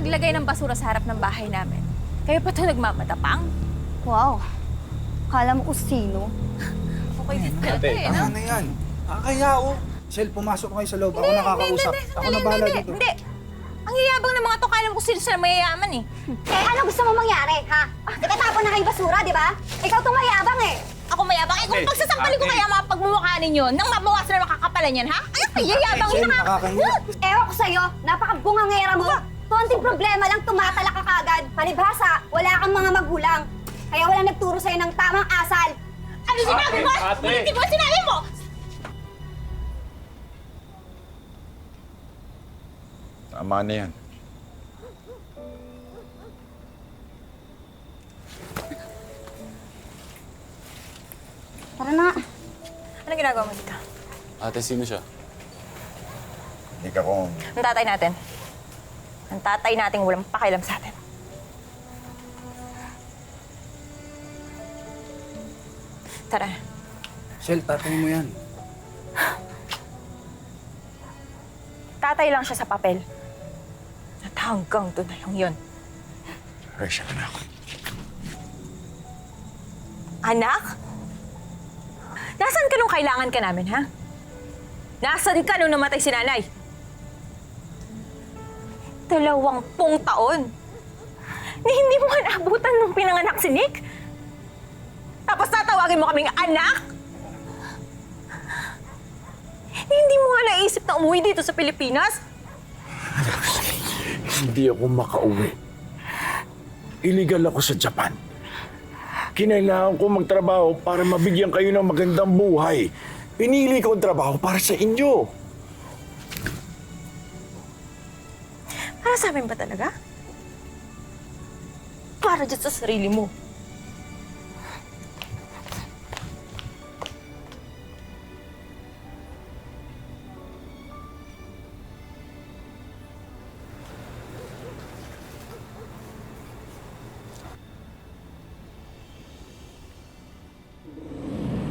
naglagay ng basura sa harap ng bahay namin. Kayo pa ito nagmamatapang? Wow. Kala mo kung sino? Okay, talaga Ate, eh, no? tama na yan. Kaya Shell, pumasok kayo sa loob. Ako nakakausap. Ako na bahala dito. Hindi. Ang yayabang ng mga to, kala mo kung sino sila mayayaman eh. Eh, ano gusto mo mangyari, ha? Nakatapon na kayo basura, di ba? Ikaw tong mayabang eh. Ako mayabang. Eh, kung Ate, pagsasangkali ko ate. kaya mga pagmumukha ninyo, nang mabawasan na makakapalan yan, ha? Ay, ang yayabang Shell, yun, ha? nakakahiya. Ewan ko sa'yo, napakabungangera mo. Konting problema lang, tumatala ka kagad. Palibhasa, wala kang mga magulang. Kaya walang nagturo sa'yo ng tamang asal. Ano sinabi mo? Ate! Ulitin mo ang sinabi mo! Tama na yan. Tara na nga. Ano ginagawa mo dito? Ate, sino siya? Hindi ka kung... Ang tatay natin. Ang tatay nating walang pakialam sa atin. Tara. Shell, tatay mo yan. Tatay lang siya sa papel. At hanggang doon na lang yun. Rachel, anak. Anak? Nasaan ka nung kailangan ka namin, ha? Nasaan ka nung namatay si nanay? 20 taon. Ni hindi mo nga naabutan nung pinanganak si Nick? Tapos tatawagin mo kaming anak? Hindi mo nga naisip na umuwi dito sa Pilipinas? Hindi ako makauwi. Illegal ako sa Japan. Kinailangan ko magtrabaho para mabigyan kayo ng magandang buhay. Pinili ko ang trabaho para sa inyo. Para sa amin ba talaga? Para dyan sa sarili mo.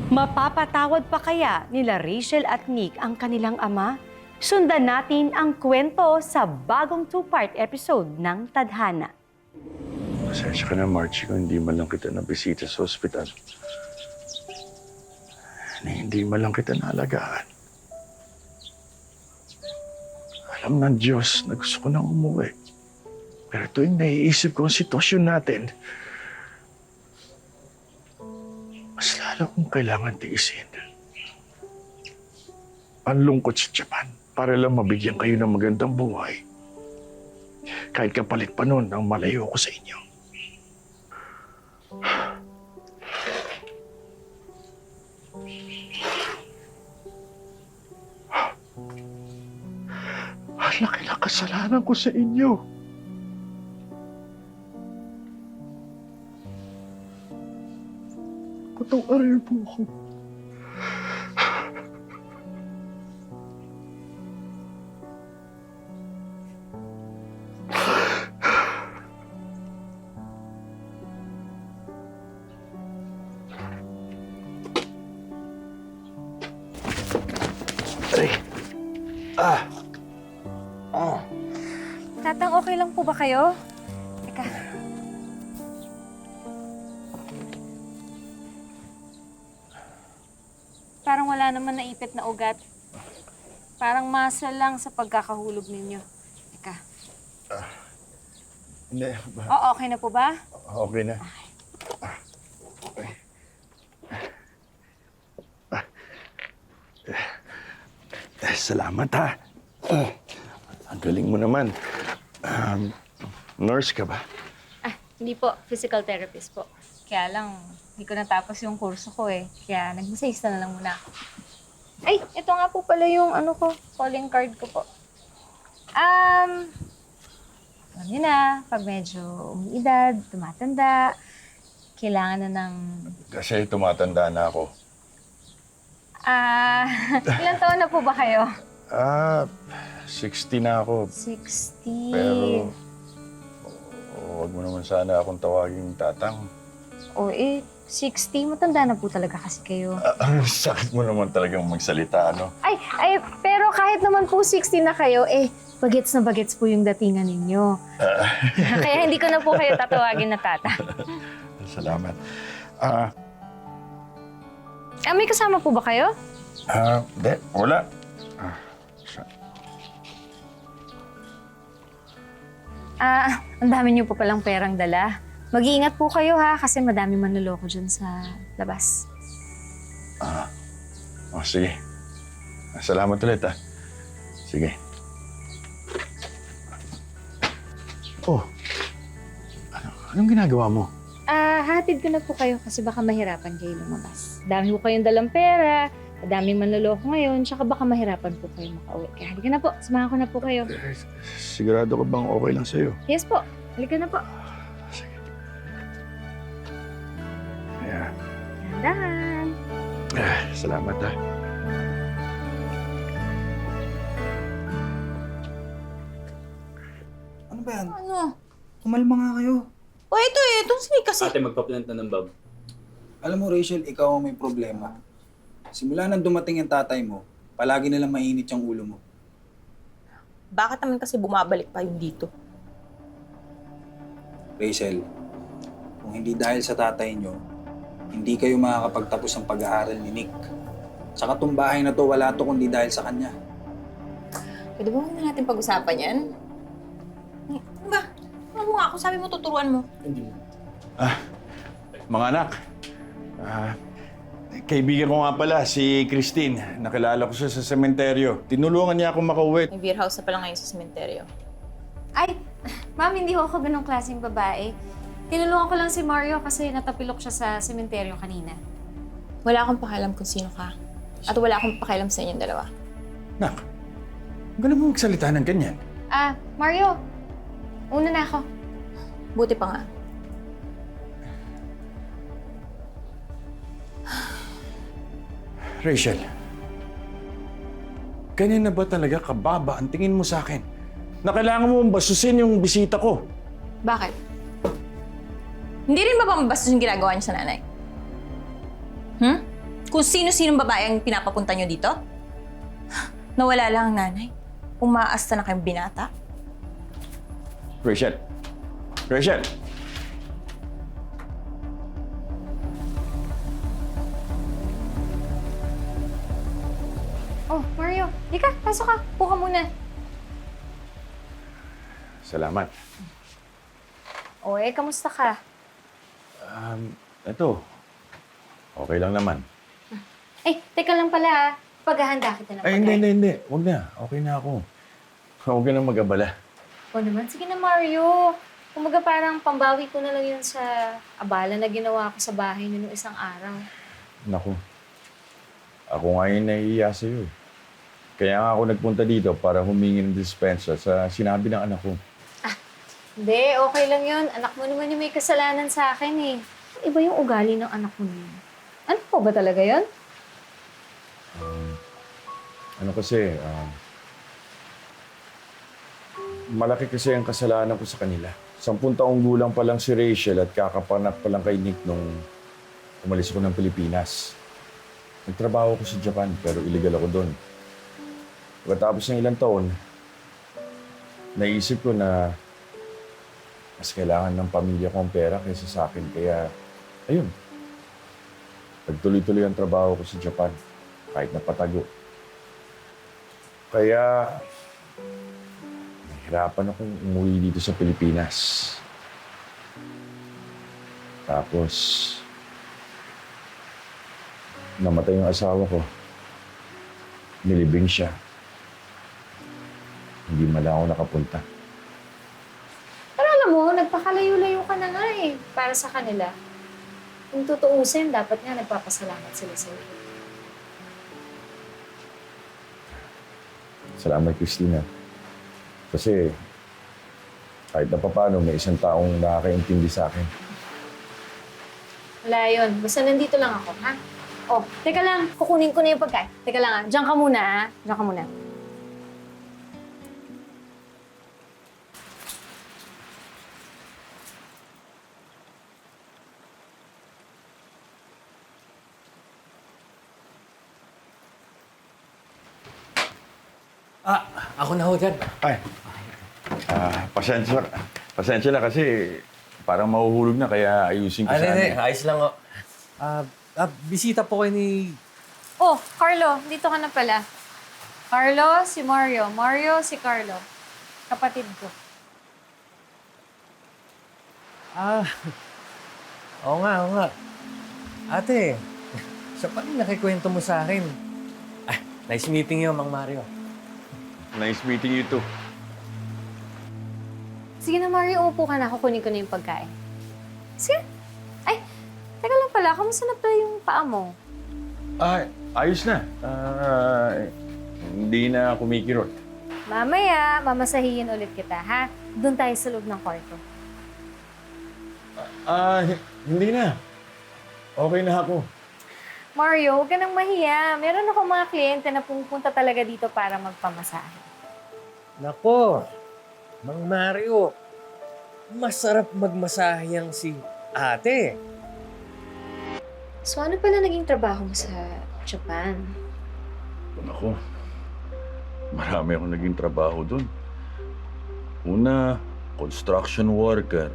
Mapapatawad pa kaya nila Rachel at Nick ang kanilang ama? Sundan natin ang kwento sa bagong 2-part episode ng Tadhana. Pasensya ka na, Marchie, kung hindi man lang kita nabisita sa ospital. Hindi man lang kita naalagaan. Alam ng Diyos na gusto ko nang umuwi. Pero tuwing naiisip ko ang sitwasyon natin, mas lalo kong kailangan tiisin. Ang lungkot sa Japan para lang mabigyan kayo ng magandang buhay. Kahit kapalit pa nun ang malayo ko sa inyo. Ang laki ng kasalanan ko sa inyo. Patawarin po ako. Ay. Tatang, okay lang po ba kayo? Teka. Parang wala naman naipit na ugat. Parang masa lang sa pagkakahulog ninyo. Teka. Hindi. Oo, okay na po ba? Okay na. Salamat, ha. Ang galing mo naman. Nurse ka ba? Hindi po. Physical therapist po. Kaya lang, hindi ko natapos yung kurso ko eh. Kaya nag-masayista na lang muna ako. Ay, ito nga po pala yung calling card ko po. Alam niyo na, pag medyo umiidad, tumatanda, kailangan na ng... Kasi tumatanda na ako. Ilang taon na po ba kayo? 60 na ako. 60. Pero, huwag mo naman sana akong tawaging tatang. O 60? Matanda na po talaga kasi kayo. Ang sakit mo naman talagang magsalita, ano? Ay, pero kahit naman po 60 na kayo, bagets na bagets po yung datingan ninyo. Kaya hindi ko na po kayo tatawagin na tata. Salamat. May kasama po ba kayo? Hindi, wala. Ang dami niyo po palang perang dala. Mag-iingat po kayo ha, kasi madami manloloko dyan sa labas. Sige. Salamat ulit, Sige. Anong ginagawa mo? Hatid ko na po kayo kasi baka mahirapan kayo lumabas. Dami po kayong dalang pera, madaming manloloko ngayon, tsaka baka mahirapan po kayo makauwi. Kaya halika na po, samahan ko na po kayo. Sigurado ka bang okay lang sa'yo? Yes po, halika na po. Sige. Yeah. Dahan. Salamat, Ano ba yan? Ano? Kumalma nga kayo. O itong sinig kasi. Ate, magpa-plant na ng bulb. Alam mo, Rachel, ikaw ang may problema. Simula nang dumating ang tatay mo, palagi nalang mainit yung ulo mo. Bakit naman kasi bumabalik pa yung dito? Rachel, kung hindi dahil sa tatay nyo, hindi kayo makakapagtapos ng pag-aaral ni Nick. Saka tong bahay na to, wala to kundi dahil sa kanya. Pwede ba muna natin pag-usapan yan? Ano ba? Ano mo nga ako? Sabi mo tuturuan mo. Hindi mo. Mga anak, kaibigan ko nga pala, si Christine. Nakilala ko siya sa sementeryo. Tinulungan niya ako makauwi. May beer house na pala ngayon sa sementeryo. Ay, ma'am, hindi ho ako ganong klaseng babae. Tinulungan ko lang si Mario kasi natapilok siya sa sementeryo kanina. Wala akong pakialam kung sino ka. At wala akong pakialam sa inyong dalawa. Nak, ganun mo magsalita ng ganyan. Mario, una na ako. Buti pa nga. Rachel, ganyan na ba talaga kababa ang tingin mo sa akin? Na kailangan mo basusin yung bisita ko. Bakit? Hindi rin ba pambastos yung ginagawa niyo sa nanay? Kung sino-sinong babae ang pinapapunta niyo dito? Nawala lang ang nanay. Umaasta na kayong binata. Rachel! Rachel! Oh, Mario, di ka, pasok ka. Puka muna. Salamat. Kamusta ka? Ito. Okay lang naman. Teka lang pala ha. Paghahanda kita ng Ay, hindi. Huwag na. Okay na ako. Huwag ka na mag-abala. O naman, sige na Mario. Kumaga parang pambawi ko na lang yun sa abala na ginawa ko sa bahay nung isang araw. Naku. Ako nga yung nahihiya sa'yo. Kaya nga ako nagpunta dito para humingi ng dispensa sa sinabi ng anak ko. Hindi, okay lang yun. Anak mo naman yung may kasalanan sa akin eh. Iba yung ugali ng anak mo niya. Ano po ba talaga yun? Ano kasi, malaki kasi ang kasalanan ko sa kanila. 10 taong gulang pa lang si Rachel at kakapanak pa lang kay Nick nung umalis ako ng Pilipinas. Nagtrabaho ko sa Japan pero illegal ako doon. Pagkatapos ng ilang taon, naisip ko na mas kailangan ng pamilya ko ang pera kaysa sa akin. Kaya, ayun. Nagtuloy-tuloy ang trabaho ko sa Japan kahit napatago. Kaya, nahihirapan akong umuwi dito sa Pilipinas. Tapos, namatay yung asawa ko. Nilibing siya. Hindi man lang ako nakapunta. Pero alam mo, nagpakalayo-layo ka na nga eh. Para sa kanila. Kung tutuusin, dapat nga nagpapasalamat sila sa iyo. Salamat, Christina. Kasi, kahit na papaano, may isang taong nakakaintindi sa akin. Wala yun. Basta nandito lang ako, ha? Oh, teka lang. Kukunin ko na yung pagkain. Teka lang, ha? Diyan ka muna, ha? Diyan ka muna. Ako na ho dyan. Ay, pasensya na kasi parang mahuhulog na kaya ayusin ko sana. Hindi. Ayos lang ho. Bisita po kayo ni... Oh, Carlo, dito ka na pala. Carlo, si Mario. Mario, si Carlo. Kapatid ko. Oo nga. Ate, siya pa rin nakikwento mo sa akin. Nice meeting you, Mang Mario. Nice meeting you too. Sige na, Mario, umupo ka na. Kukunin ko na yung pagkain. Sige. Ay, teka lang pala. Kamusta na pala yung paa mo? Ay, ayos na. Hindi na kumikirot. Mamaya, mamasahihin ulit kita, ha? Doon tayo sa loob ng kwarto. Hindi na. Okay na ako. Mario, huwag ka nang mahiya. Meron ako mga kliyente na pupunta talaga dito para magpamasahe. Nako, Mang Mario, masarap magmasahiyang si ate. So ano pala naging trabaho mo sa Japan? Ako, marami akong naging trabaho dun. Una, construction worker.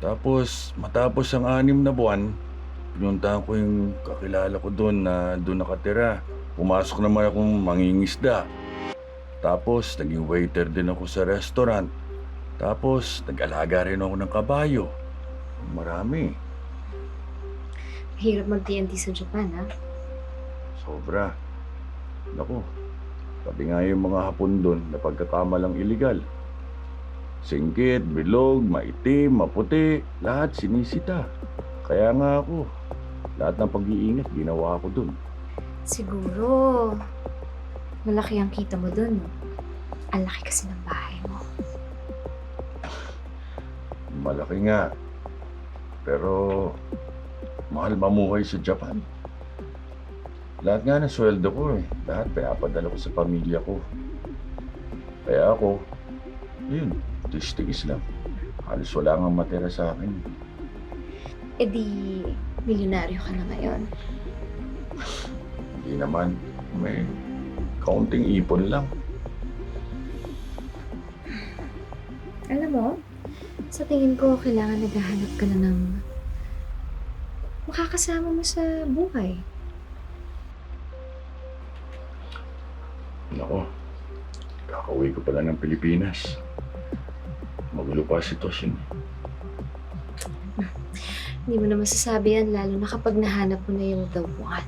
Tapos, matapos ang 6 na buwan, pinuntahan ko yung kakilala ko doon na doon nakatira. Pumasok naman akong mangingisda. Tapos, naging waiter din ako sa restaurant. Tapos, nag-alaga rin ako ng kabayo. Marami. Hirap mag-TNT sa Japan, ha? Sobra. Naku, sabi nga yung mga Hapon doon na pagkakamalang iligal. Singkit, bilog, maitim, maputi, lahat sinisita. Kaya nga ako, lahat ng pag-iingat ginawa ko doon. Siguro, malaki ang kita mo dun. Ang laki kasi ng bahay mo. Malaki nga. Pero, mahal mamuhay sa Japan. Lahat nga ng sweldo ko eh. Lahat pinapadala ko sa pamilya ko. Kaya ako, yun, tigis lang. Halos wala nga matira sa akin. E di, milyonaryo ka na ngayon. Hindi naman. May kaunting ipon lang. Alam mo, sa tingin ko, kailangan naghahanap ka na ng makakasama mo sa buhay. Nako, kakauwi ko pala ng Pilipinas. Magulo pa ang sitwasyon. Hindi mo na masasabi yan, lalo na kapag nahanap mo na yung the one.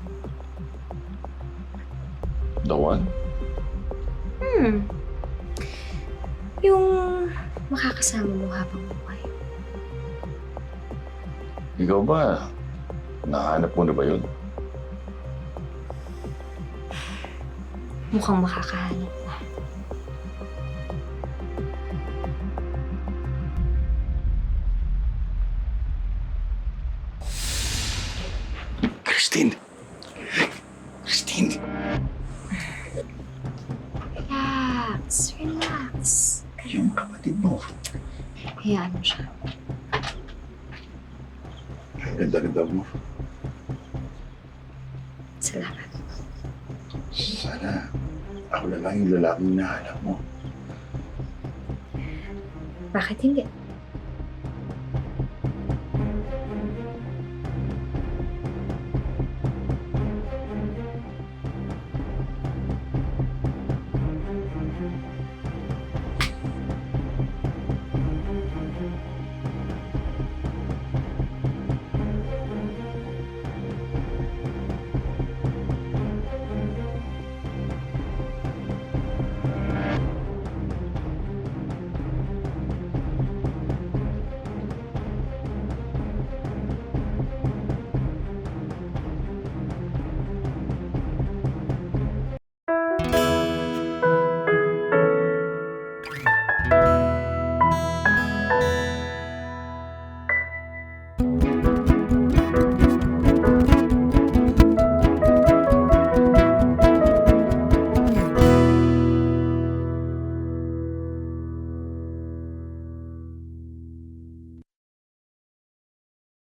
The one? Yung makakasama mo habang buhay. Ikaw ba? Nahanap mo na ba yun? Mukhang makakahanap na. Christine! Christine! Relax. Yung kapatid mo. Hayaan mo siya. Ang ganda-ganda mo. Salamat. Sana ako na lang yung lalaking hinahanap mo. Bakit hindi?